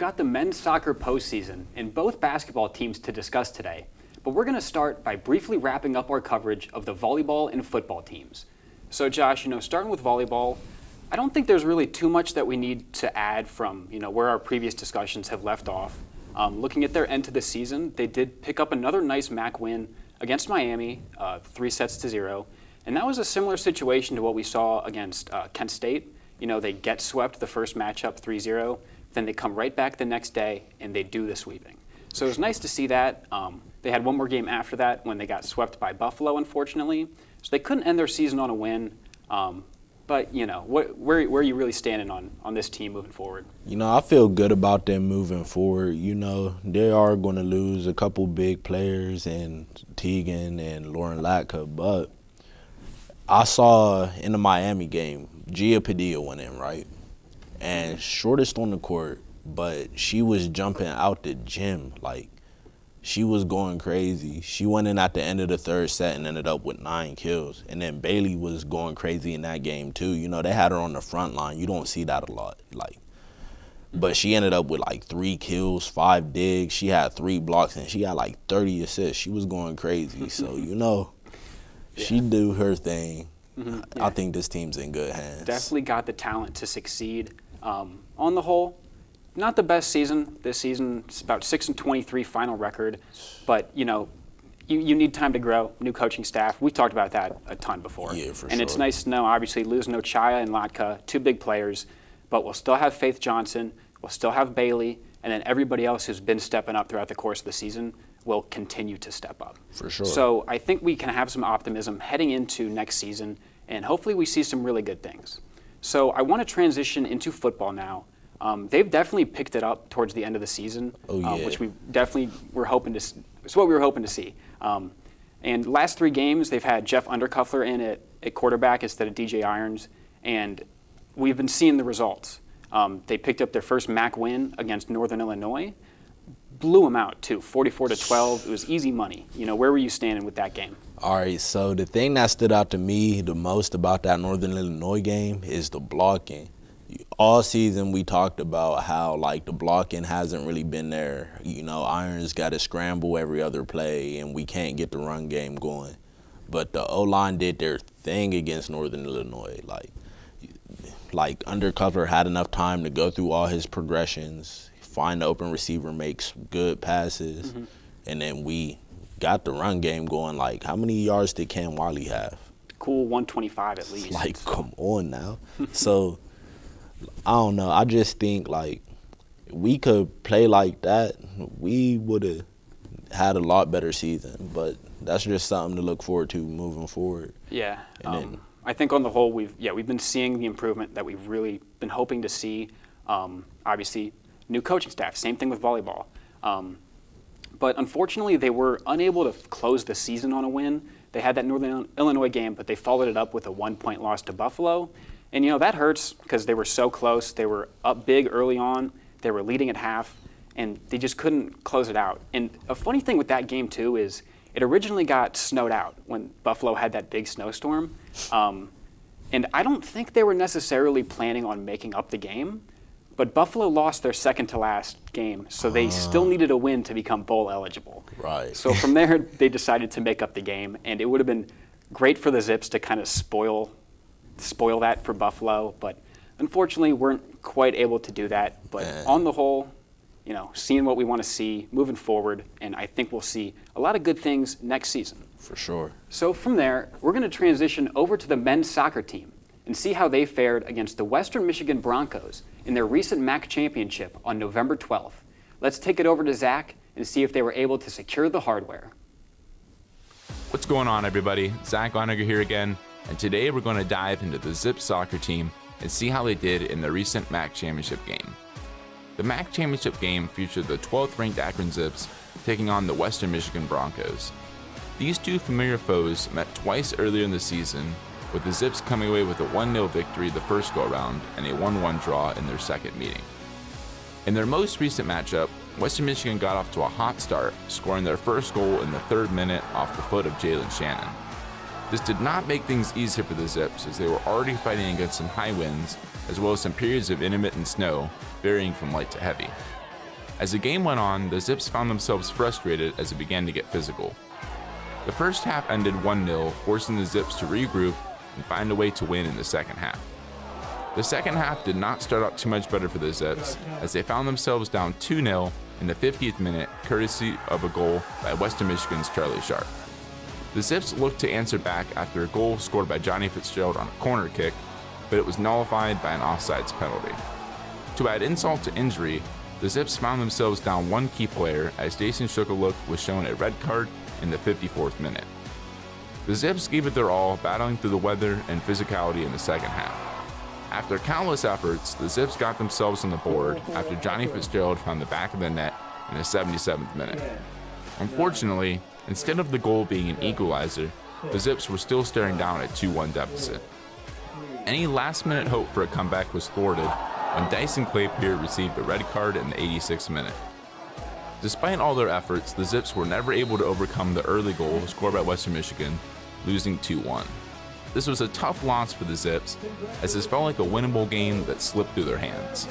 got the men's soccer postseason and both basketball teams to discuss today, but we're going to start by briefly wrapping up our coverage of the volleyball and football teams. So Josh, starting with volleyball, I don't think there's really too much that we need to add from, where our previous discussions have left off. Looking at their end to the season, they did pick up another nice MAC win against Miami, 3-0, and that was a similar situation to what we saw against Kent State. They get swept the first matchup 3-0, then they come right back the next day and they do the sweeping. So it was nice to see that. They had one more game after that when they got swept by Buffalo, unfortunately. So they couldn't end their season on a win. But, where are you really standing on this team moving forward? I feel good about them moving forward. They are going to lose a couple big players in Teagan and Lauren Latka, but I saw in the Miami game, Gia Padilla went in, right? And shortest on the court, but she was jumping out the gym. She was going crazy. She went in at the end of the third set and ended up with 9 kills. And then Bailey was going crazy in that game too. They had her on the front line. You don't see that a lot. But she ended up with 3 kills, 5 digs. She had 3 blocks and she got 30 assists. She was going crazy. So, she do her thing. Mm-hmm. Yeah. I think this team's in good hands. Definitely got the talent to succeed. On the whole, not the best season this season. It's about 6-23 final record, but you need time to grow. New coaching staff. We talked about that a ton before. Yeah, for sure. And it's nice to know. Obviously, losing Ochaya and Latka, 2 big players, but we'll still have Faith Johnson. We'll still have Bailey, and then everybody else who's been stepping up throughout the course of the season will continue to step up. For sure. So I think we can have some optimism heading into next season, and hopefully we see some really good things. So I want to transition into football now. They've definitely picked it up towards the end of the season, which we definitely were hoping to. It's what we were hoping to see. And last 3 games, they've had Jeff Undercuffler in at quarterback instead of DJ Irons, and we've been seeing the results. They picked up their first MAC win against Northern Illinois, blew them out too, 44-12. It was easy money. Where were you standing with that game? All right, so the thing that stood out to me the most about that Northern Illinois game is the blocking. All season we talked about how the blocking hasn't really been there. Irons got to scramble every other play and we can't get the run game going. But the O-line did their thing against Northern Illinois. Undercover had enough time to go through all his progressions, find the open receiver, makes good passes, and then we got the run game going. How many yards did Cam Wiley have? Cool 125 at least. Come on now. So, I don't know. I just think, we could play like that, we would have had a lot better season. But that's just something to look forward to moving forward. Yeah. I think on the whole, we've been seeing the improvement that we've really been hoping to see. Obviously, new coaching staff, same thing with volleyball. But unfortunately, they were unable to close the season on a win. They had that Northern Illinois game, but they followed it up with a 1-point loss to Buffalo. And, that hurts because they were so close. They were up big early on. They were leading at half, and they just couldn't close it out. And a funny thing with that game, too, is it originally got snowed out when Buffalo had that big snowstorm. And I don't think they were necessarily planning on making up the game. But Buffalo lost their second-to-last game, so they still needed a win to become bowl eligible. Right. So from there, they decided to make up the game, and it would have been great for the Zips to kind of spoil that for Buffalo. But unfortunately, weren't quite able to do that. But on the whole, seeing what we want to see moving forward, and I think we'll see a lot of good things next season. For sure. So from there, we're going to transition over to the men's soccer team and see how they fared against the Western Michigan Broncos in their recent MAC championship on November 12th. Let's take it over to Zach and see if they were able to secure the hardware. What's going on, everybody? Zach Onager here again, and today we're going to dive into the Zip soccer team and see how they did in the recent MAC championship game. The MAC championship game featured the 12th ranked Akron Zips taking on the Western Michigan Broncos. These two familiar foes met twice earlier in the season, with the Zips coming away with a 1-0 victory the first go-around and a 1-1 draw in their second meeting. In their most recent matchup, Western Michigan got off to a hot start, scoring their first goal in the 3rd minute off the foot of Jalen Shannon. This did not make things easier for the Zips, as they were already fighting against some high winds, as well as some periods of intermittent snow, varying from light to heavy. As the game went on, the Zips found themselves frustrated as it began to get physical. The first half ended 1-0, forcing the Zips to regroup and find a way to win in the second half. The second half did not start out too much better for the Zips, as they found themselves down 2-0 in the 50th minute, courtesy of a goal by Western Michigan's Charlie Sharp. The Zips looked to answer back after a goal scored by Johnny Fitzgerald on a corner kick, but it was nullified by an offsides penalty. To add insult to injury, the Zips found themselves down one key player as Jason Shukaluk was shown a red card in the 54th minute. The Zips gave it their all, battling through the weather and physicality in the second half. After countless efforts, the Zips got themselves on the board after Johnny Fitzgerald found the back of the net in the 77th minute. Unfortunately, instead of the goal being an equalizer, the Zips were still staring down a 2-1 deficit. Any last-minute hope for a comeback was thwarted when Dyson Claypier received a red card in the 86th minute. Despite all their efforts, the Zips were never able to overcome the early goal scored by Western Michigan, losing 2-1. This was a tough loss for the Zips, as this felt like a winnable game that slipped through their hands.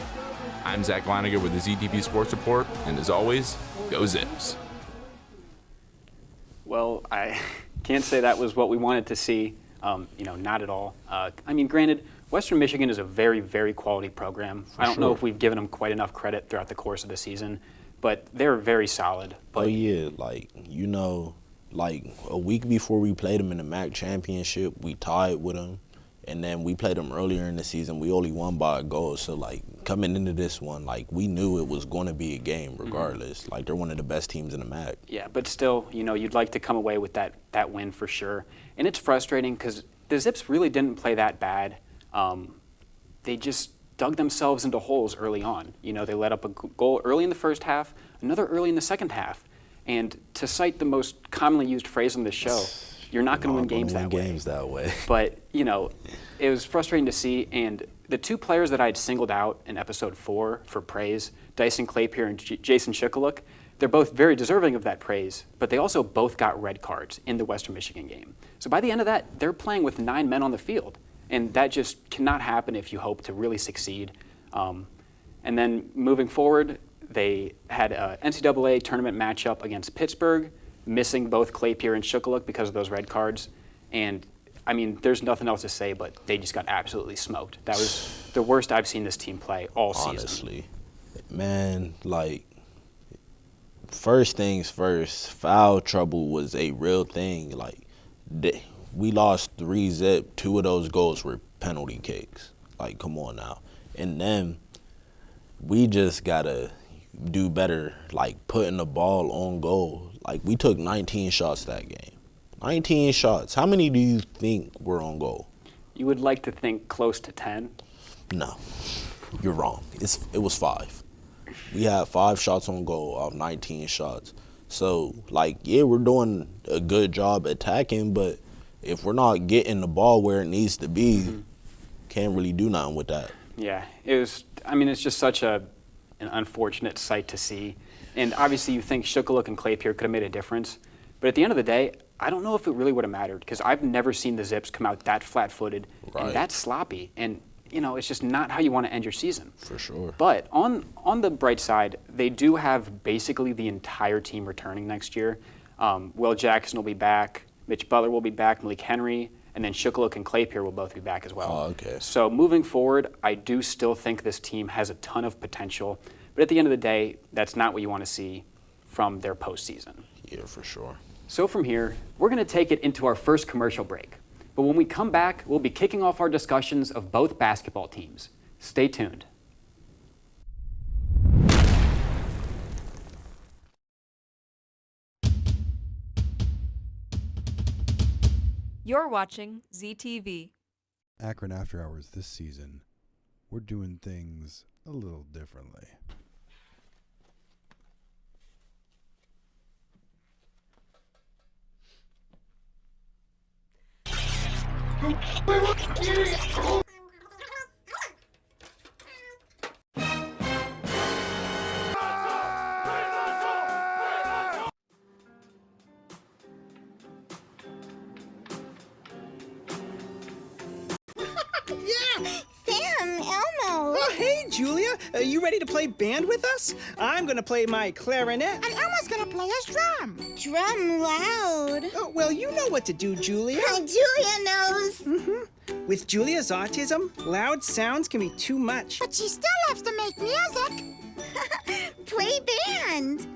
I'm Zach Leininger with the ZTV Sports Report, and as always, go Zips! Well, I can't say that was what we wanted to see. Not at all. Granted, Western Michigan is a very, very quality program. I don't know if we've given them quite enough credit throughout the course of the season, but they're very solid. But a week before we played them in the MAC championship, we tied with them, and then we played them earlier in the season. We only won by a goal, so coming into this one, we knew it was going to be a game regardless. Mm-hmm. They're one of the best teams in the MAC. Yeah, but still, you'd like to come away with that win for sure. And it's frustrating because the Zips really didn't play that bad. They just dug themselves into holes early on. They let up a goal early in the first half, another early in the second half. And to cite the most commonly used phrase on this show, you're not going to win games that way. But, it was frustrating to see. And the two players that I had singled out in episode 4 for praise, Dyson Claypier and Jason Shukaluk, they're both very deserving of that praise, but they also both got red cards in the Western Michigan game. So by the end of that, they're playing with 9 men on the field. And that just cannot happen if you hope to really succeed. And then moving forward, they had an NCAA tournament matchup against Pittsburgh, missing both Claypier and Shukaluk because of those red cards. And, there's nothing else to say, but they just got absolutely smoked. That was the worst I've seen this team play all season. Honestly, man, first things first, foul trouble was a real thing. We lost 3-0. 2 of those goals were penalty kicks. Come on now. And then we just got to do better, putting the ball on goal. We took 19 shots that game. 19 shots. How many do you think were on goal? You would like to think close to 10. No, you're wrong. It was 5. We had 5 shots on goal of 19 shots. So, we're doing a good job attacking, but if we're not getting the ball where it needs to be, can't really do nothing with that. Yeah, it's just such an unfortunate sight to see. And obviously you think Shukaluk and Claypier could have made a difference. But at the end of the day, I don't know if it really would have mattered because I've never seen the Zips come out that flat-footed and that sloppy. And, it's just not how you want to end your season. For sure. But on the bright side, they do have basically the entire team returning next year. Will Jackson will be back. Mitch Butler will be back, Malik Henry, and then Shukaluk and Claypier will both be back as well. Oh, okay. So moving forward, I do still think this team has a ton of potential. But at the end of the day, that's not what you want to see from their postseason. Yeah, for sure. So from here, we're going to take it into our first commercial break. But when we come back, we'll be kicking off our discussions of both basketball teams. Stay tuned. You're watching ZTV. Akron After Hours this season, we're doing things a little differently. Julia. Are you ready to play band with us? I'm gonna play my clarinet. And Elma's gonna play his drum. Drum loud. Oh, well, you know what to do, Julia. Julia knows. With Julia's autism, loud sounds can be too much. But she still loves to make music. Play band.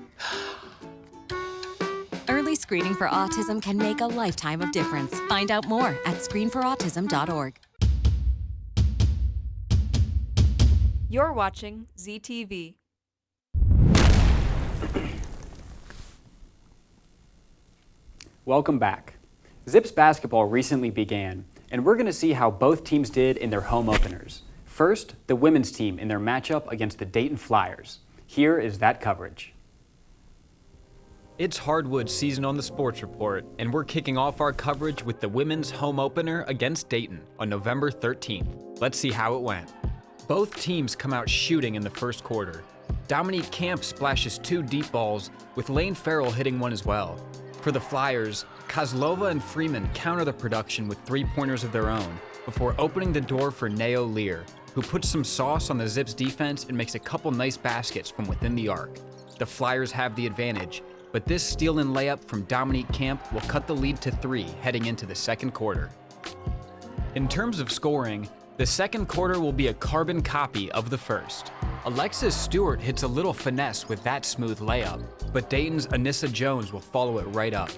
Early screening for autism can make a lifetime of difference. Find out more at screenforautism.org. You're watching ZTV. Welcome back. Zips basketball recently began, and we're going to see how both teams did in their home openers. First, the women's team in their matchup against the Dayton Flyers. Here is that coverage. It's hardwood season on the Sports Report, and we're kicking off our coverage with the women's home opener against Dayton on November 13th. Let's see how it went. Both teams come out shooting in the first quarter. Dominique Camp splashes 2 deep balls, with Lane Farrell hitting one as well. For the Flyers, Kozlova and Freeman counter the production with 3-pointers of their own before opening the door for Nao Lear, who puts some sauce on the Zips defense and makes a couple nice baskets from within the arc. The Flyers have the advantage, but this steal and layup from Dominique Camp will cut the lead to 3 heading into the second quarter. In terms of scoring, the second quarter will be a carbon copy of the first. Alexis Stewart hits a little finesse with that smooth layup, but Dayton's Anissa Jones will follow it right up.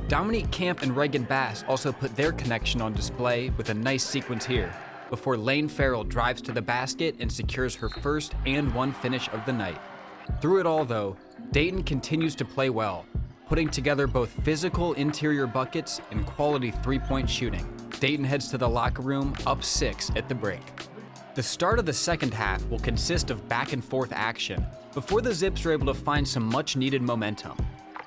Dominique Camp and Reagan Bass also put their connection on display with a nice sequence here, before Lane Farrell drives to the basket and secures her first and 1 finish of the night. Through it all though, Dayton continues to play well, putting together both physical interior buckets and quality 3-point shooting. Dayton heads to the locker room up 6 at the break. The start of the second half will consist of back and forth action before the Zips are able to find some much needed momentum.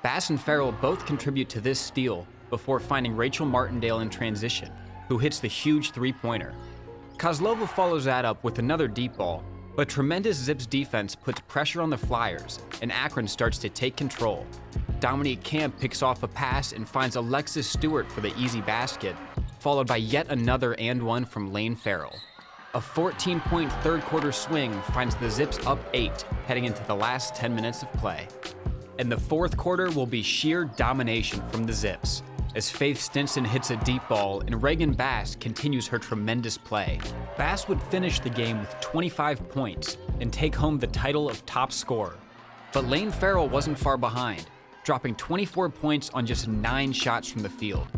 Bass and Farrell both contribute to this steal before finding Rachel Martindale in transition, who hits the huge 3-pointer. Kozlova follows that up with another deep ball, but tremendous Zips defense puts pressure on the Flyers, and Akron starts to take control. Dominique Camp picks off a pass and finds Alexis Stewart for the easy basket, followed by yet another and 1 from Lane Farrell. A 14-point third quarter swing finds the Zips up 8 heading into the last 10 minutes of play. And the fourth quarter will be sheer domination from the Zips, as Faith Stinson hits a deep ball and Reagan Bass continues her tremendous play. Bass would finish the game with 25 points and take home the title of top scorer. But Lane Farrell wasn't far behind, dropping 24 points on just 9 shots from the field.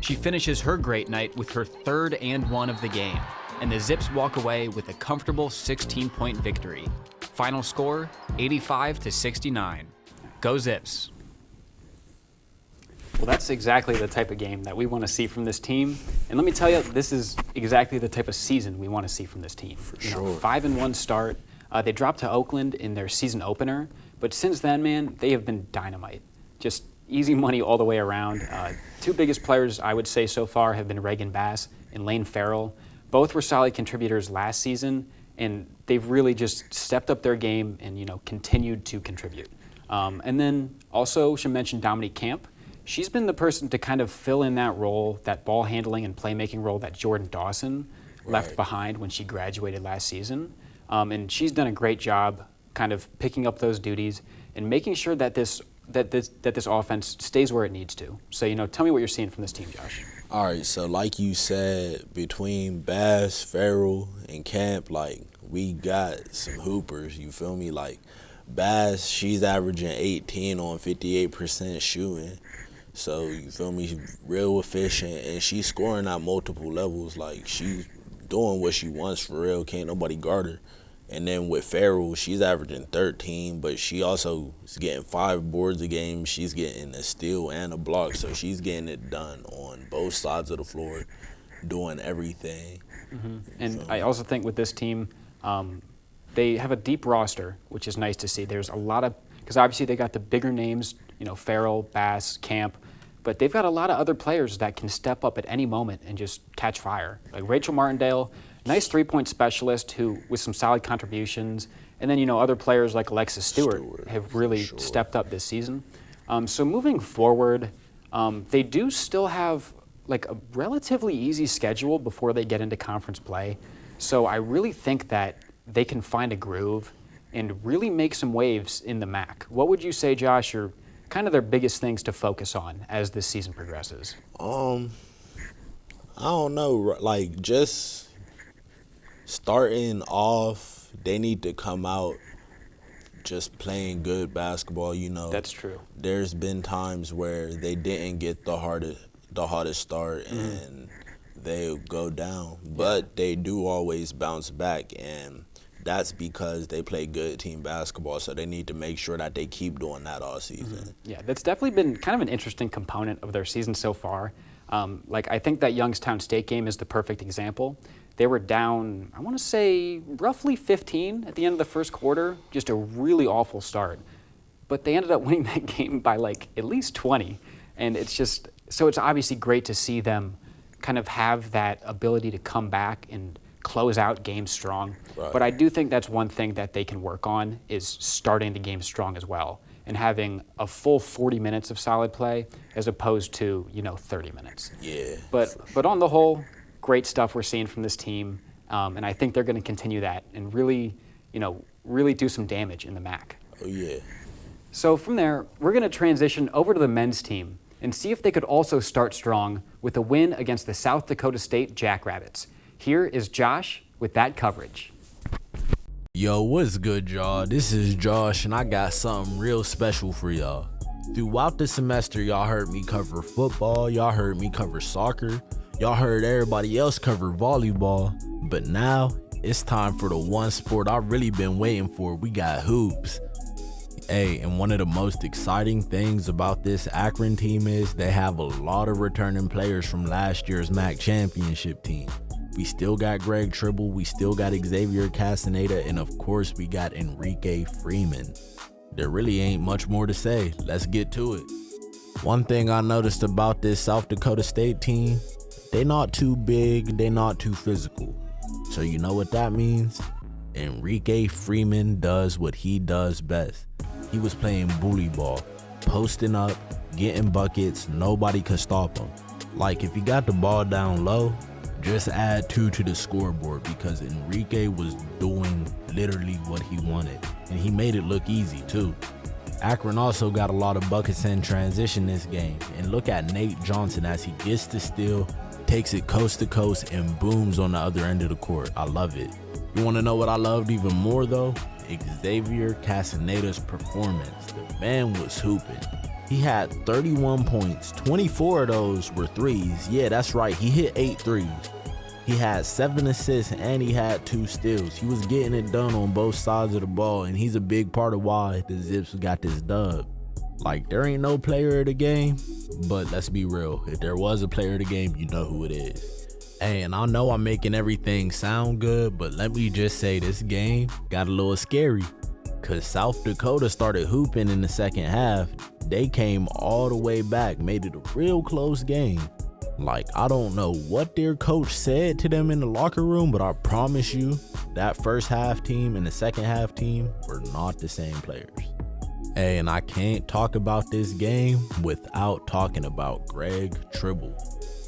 She finishes her great night with her third and 1 of the game, and the Zips walk away with a comfortable 16-point victory. Final score, 85-69. Go Zips. Well, that's exactly the type of game that we want to see from this team. And let me tell you, this is exactly the type of season we want to see from this team. For sure. 5-1 start. They dropped to Oakland in their season opener, but since then, man, they have been dynamite. Just easy money all the way around. 2 biggest players I would say so far have been Reagan Bass and Lane Farrell. Both were solid contributors last season, and they've really just stepped up their game and continued to contribute. And then also should mention Dominique Camp. She's been the person to kind of fill in that role, that ball handling and playmaking role that Jordan Dawson left behind when she graduated last season. And she's done a great job kind of picking up those duties and making sure that this offense stays where it needs to. So, tell me what you're seeing from this team, Josh. All right, so like you said, between Bass, Farrell, and Camp, we got some hoopers, you feel me? Bass, she's averaging 18 on 58% shooting. So, you feel me, she's real efficient, and she's scoring at multiple levels. She's doing what she wants for real. Can't nobody guard her. And then with Farrell, she's averaging 13, but she also is getting 5 boards a game. She's getting a steal and a block, so she's getting it done on both sides of the floor, doing everything. Mm-hmm. And I also think with this team, they have a deep roster, which is nice to see. There's a lot of, because obviously they got the bigger names, Farrell, Bass, Camp, but they've got a lot of other players that can step up at any moment and just catch fire. Like Rachel Martindale, nice 3-point specialist who with some solid contributions, and then other players like Alexis Stewart have really stepped up this season. So moving forward, they do still have a relatively easy schedule before they get into conference play. So I really think that they can find a groove and really make some waves in the MAC. What would you say, Josh, are kind of their biggest things to focus on as this season progresses? I don't know. Like, just starting off, they need to come out just playing good basketball, you know. That's true. There's been times where they didn't get the hardest start and they go down, but they do always bounce back, and that's because they play good team basketball, so they need to make sure that they keep doing that all season. Yeah, that's definitely been kind of an interesting component of their season so far. I think that Youngstown State game is the perfect example. They were down, I want to say, roughly 15 at the end of the first quarter, just a really awful start. But they ended up winning that game by at least 20. And it's obviously great to see them kind of have that ability to come back and close out games strong. Right. But I do think that's one thing that they can work on, is starting the game strong as well and having a full 40 minutes of solid play as opposed to 30 minutes. Yeah. But on the whole, great stuff we're seeing from this team, and I think they're going to continue that and really do some damage in the MAC. Oh yeah. So from there, we're going to transition over to the men's team and see if they could also start strong with a win against the South Dakota State Jackrabbits. Here is Josh with that coverage. Yo, what's good, y'all? This is Josh, and I got something real special for y'all. Throughout the semester, y'all heard me cover football, y'all heard me cover soccer, y'all heard everybody else cover volleyball, but now it's time for the one sport I've really been waiting for. We got hoops. Hey, and one of the most exciting things about this Akron team is they have a lot of returning players from last year's MAC championship team. We still got Greg Tribble, we still got Xavier Castaneda, and of course we got Enrique Freeman. There really ain't much more to say. Let's get to it. One thing I noticed about this South Dakota State team, they not too big, they not too physical. So you know what that means? Enrique Freeman does what he does best. He was playing bully ball, posting up, getting buckets, nobody could stop him. Like, if he got the ball down low, just add 2 to the scoreboard, because Enrique was doing literally what he wanted, and he made it look easy too. Akron also got a lot of buckets in transition this game, and look at Nate Johnson as he gets the steal, takes it coast to coast, and booms on the other end of the court. I love it. You want to know what I loved even more though? Xavier Castaneda's performance. The man was hooping. He had 31 points, 24 of those were threes. Yeah, that's right, he hit 8 threes. He had 7 assists and he had 2 steals. He was getting it done on both sides of the ball, and he's a big part of why the Zips got this dub. Like, there ain't no player of the game, but let's be real, if there was a player of the game, you know who it is. Hey, and I know I'm making everything sound good, but let me just say this game got a little scary, because South Dakota started hooping in the second half. They came all the way back, made it a real close game. Like, I don't know what their coach said to them in the locker room, but I promise you, that first half team and the second half team were not the same players. Hey, and I can't talk about this game without talking about Greg Tribble.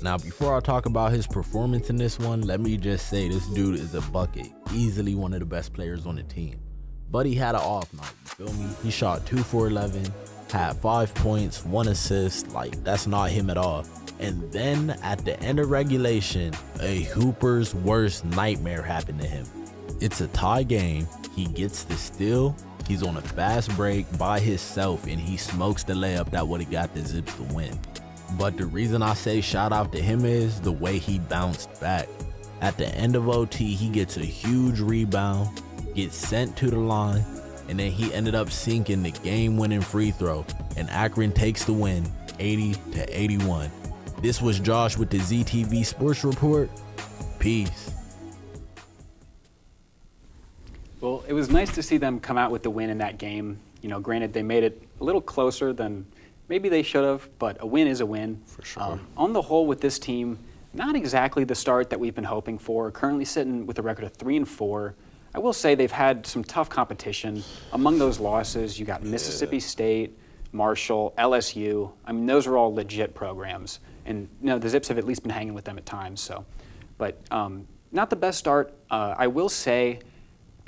Now, before I talk about his performance in this one, let me just say this dude is a bucket. Easily one of the best players on the team. But he had an off night, you feel me? He shot 2 for 11, had 5 points, 1 assist. Like, that's not him at all. And then at the end of regulation, a hooper's worst nightmare happened to him. It's a tie game. He gets the steal. He's on a fast break by himself, and he smokes the layup that would have got the Zips to win. But the reason I say shout out to him is the way he bounced back. At the end of OT, he gets a huge rebound, gets sent to the line, and then he ended up sinking the game-winning free throw, and Akron takes the win, 80-81. This was Josh with the ZTV Sports Report. Peace. Well, it was nice to see them come out with the win in that game. Granted, they made it a little closer than maybe they should have, but a win is a win. For sure. On the whole, with this team, not exactly the start that we've been hoping for. Currently sitting with a record of 3-4. I will say they've had some tough competition. Among those losses, you got Mississippi State, Marshall, LSU. I mean, those are all legit programs. And the Zips have at least been hanging with them at times. But not the best start. I will say,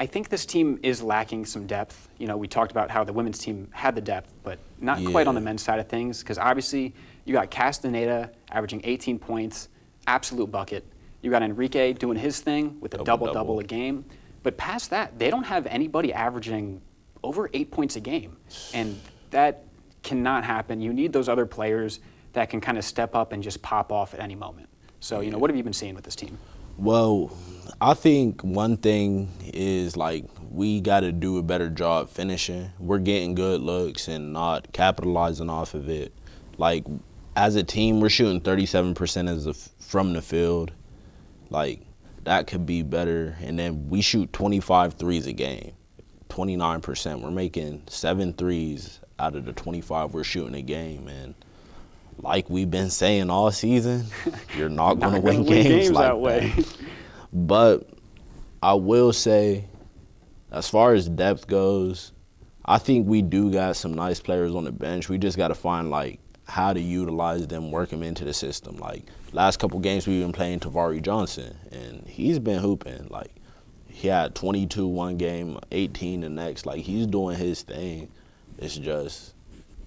I think this team is lacking some depth. You know, we talked about how the women's team had the depth, but not quite on the men's side of things, because obviously you got Castaneda averaging 18 points, absolute bucket. You got Enrique doing his thing with a double-double a game. But past that, they don't have anybody averaging over 8 points a game. And that cannot happen. You need those other players that can kind of step up and just pop off at any moment. So, you know, what have you been seeing with this team? Well, I think one thing is, like, we got to do a better job finishing. We're getting good looks and not capitalizing off of it. Like, as a team, we're shooting 37% from the field. Like, that could be better. And then we shoot 25 threes a game, 29%. We're making 7 threes out of the 25 we're shooting a game. And like we've been saying all season, you're not going to win games like that way. But I will say, as far as depth goes, I think we do got some nice players on the bench. We just got to find, like, how to utilize them, work them into the system. Like, last couple games we've been playing Tavari Johnson, and he's been hooping. Like, he had 22 one game, 18 the next. Like, he's doing his thing. It's just,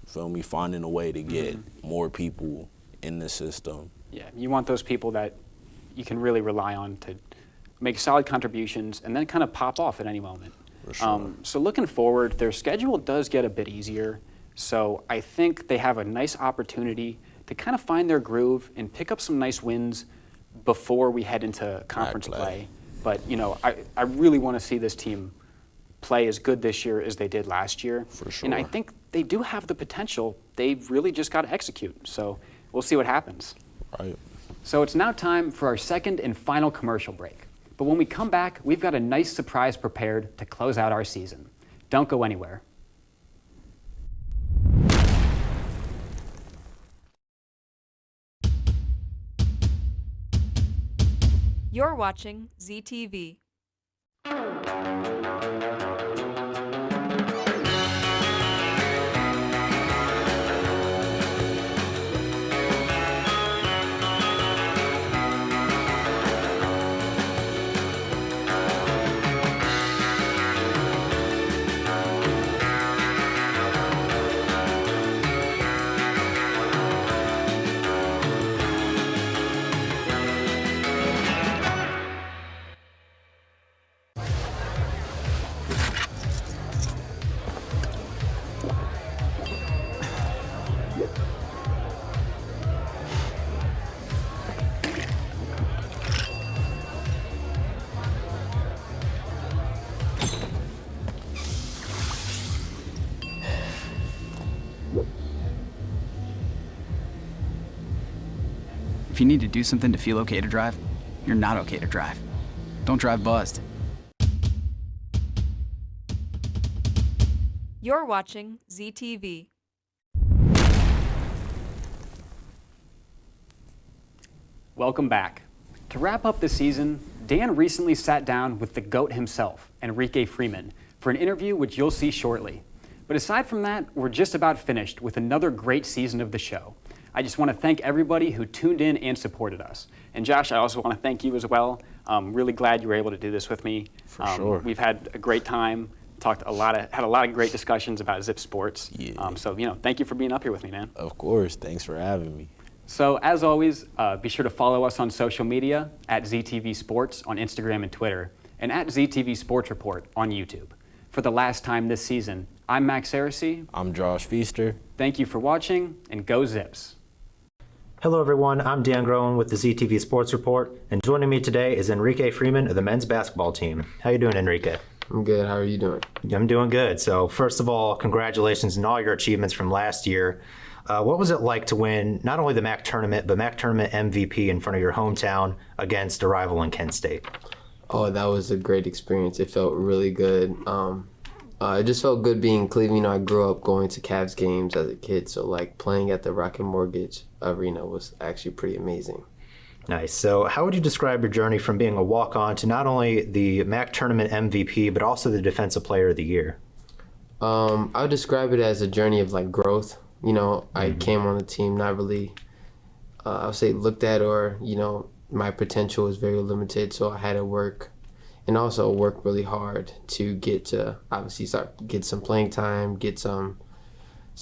feel me, finding a way to get more people in the system. Yeah, you want those people that you can really rely on to make solid contributions and then kind of pop off at any moment. For sure. So looking forward, their schedule does get a bit easier. So I think they have a nice opportunity to kind of find their groove and pick up some nice wins before we head into conference play. But, you know, I really want to see this team play as good this year as they did last year. For sure. And I think they do have the potential. They've really just got to execute. So we'll see what happens. Right. So it's now time for our second and final commercial break. But when we come back, we've got a nice surprise prepared to close out our season. Don't go anywhere. You're watching ZTV. If you need to do something to feel okay to drive, you're not okay to drive. Don't drive buzzed. You're watching ZTV. Welcome back. To wrap up the season, Dan recently sat down with the GOAT himself, Enrique Freeman, for an interview which you'll see shortly. But aside from that, we're just about finished with another great season of the show. I just want to thank everybody who tuned in and supported us. And Josh, I also want to thank you as well. I'm really glad you were able to do this with me. For sure. We've had a great time, had a lot of great discussions about Zip Sports. Yeah. So, you know, thank you for being up here with me, man. Of course. Thanks for having me. So, as always, be sure to follow us on social media at ZTV Sports on Instagram and Twitter, and at ZTV Sports Report on YouTube. For the last time this season, I'm Max Heresy. I'm Josh Feaster. Thank you for watching, and go Zips. Hello everyone, I'm Dan Groen with the ZTV Sports Report, and joining me today is Enrique Freeman of the men's basketball team. How you doing, Enrique? I'm good. How are you doing? I'm doing good. So first of all, congratulations on all your achievements from last year. What was it like to win not only the MAC tournament, but MAC tournament MVP in front of your hometown against a rival in Kent State? Oh, that was a great experience. It felt really good. It just felt good being in Cleveland. You know, I grew up going to Cavs games as a kid, so like playing at the Rocket Mortgage Arena was actually pretty amazing. Nice. So how would you describe your journey from being a walk-on to not only the MAC tournament MVP, but also the Defensive Player of the Year? I would describe it as a journey of like growth. You know, I came on the team not really, I would say looked at, or, you know, my potential was very limited, so I had to work and also work really hard to get to obviously get some playing time, get some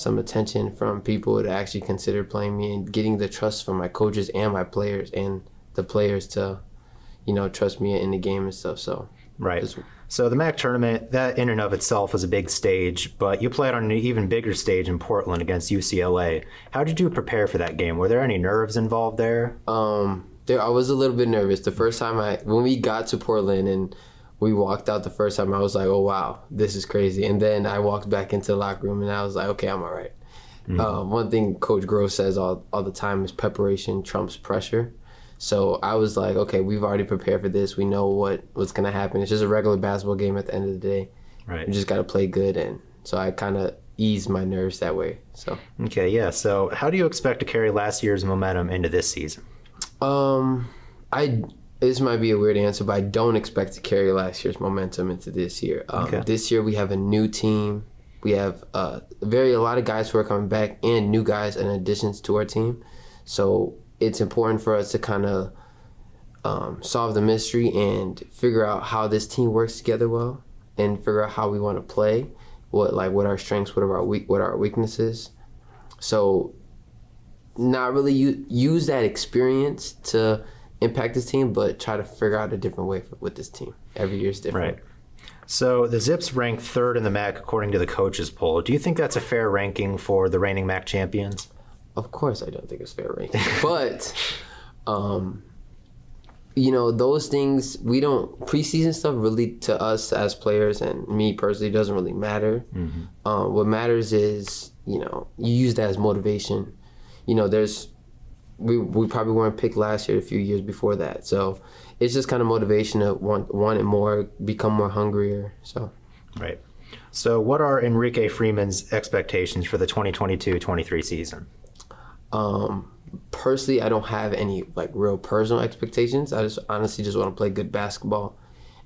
attention from people to actually consider playing me, and getting the trust from my coaches and my players, and the players to, trust me in the game and stuff. So right. So the MAC tournament, that in and of itself is a big stage, but you played on an even bigger stage in Portland against UCLA. How did you prepare for that game? Were there any nerves involved there? I was a little bit nervous. The first time when we got to Portland and we walked out the first time, I was like, oh, wow, this is crazy. And then I walked back into the locker room and I was like, okay, I'm all right. Mm-hmm. One thing Coach Gross says all the time is preparation trumps pressure. So I was like, okay, we've already prepared for this. We know what's going to happen. It's just a regular basketball game at the end of the day. Right. We just got to play good. And so I kind of eased my nerves that way. So. Okay, yeah. So how do you expect to carry last year's momentum into this season? This might be a weird answer, but I don't expect to carry last year's momentum into this year. This year we have a new team. We have a lot of guys who are coming back and new guys in additions to our team. So it's important for us to kind of solve the mystery and figure out how this team works together well, and figure out how we want to play, what our strengths, what our weaknesses. So not really use that experience to impact this team, but try to figure out a different way with this team. Every year is different. Right. So the Zips ranked third in the MAC according to the coaches poll. Do you think that's a fair ranking for the reigning MAC champions? Of course I don't think it's fair ranking. But, those things, preseason stuff really to us as players and me personally doesn't really matter. Mm-hmm. What matters is, you use that as motivation. We probably weren't picked last year, a few years before that. So it's just kind of motivation to want it more, become more hungrier. So. Right. So what are Enrique Freeman's expectations for the 2022-23 season? Personally, I don't have any real personal expectations. I just honestly just want to play good basketball.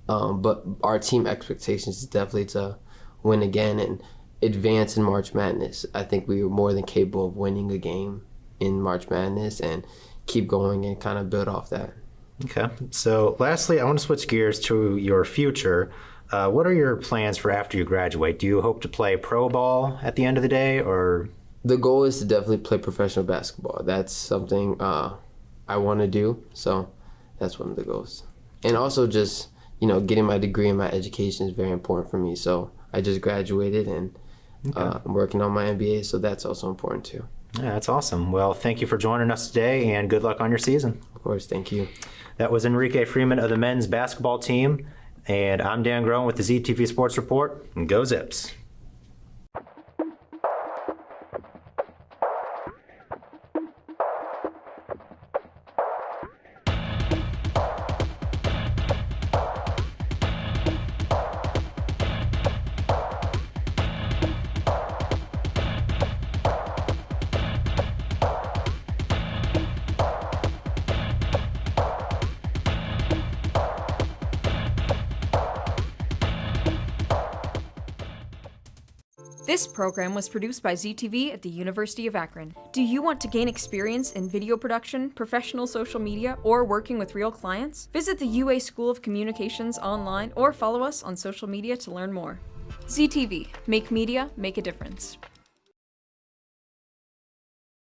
But our team expectations is definitely to win again and advance in March Madness. I think we were more than capable of winning a game in March Madness and keep going and kind of build off that. Okay. So lastly, I want to switch gears to your future. What are your plans for after you graduate? Do you hope to play pro ball at the end of the day, or? The goal is to definitely play professional basketball. That's something I want to do. So that's one of the goals. And also just, getting my degree and my education is very important for me. So I just graduated and I'm working on my MBA. So that's also important too. Yeah, that's awesome. Well, thank you for joining us today and good luck on your season. Of course, thank you. That was Enrique Freeman of the men's basketball team. And I'm Dan Groen with the ZTV Sports Report. And go Zips. This program was produced by ZTV at the University of Akron. Do you want to gain experience in video production, professional social media, or working with real clients? Visit the UA School of Communications online or follow us on social media to learn more. ZTV, make media, make a difference.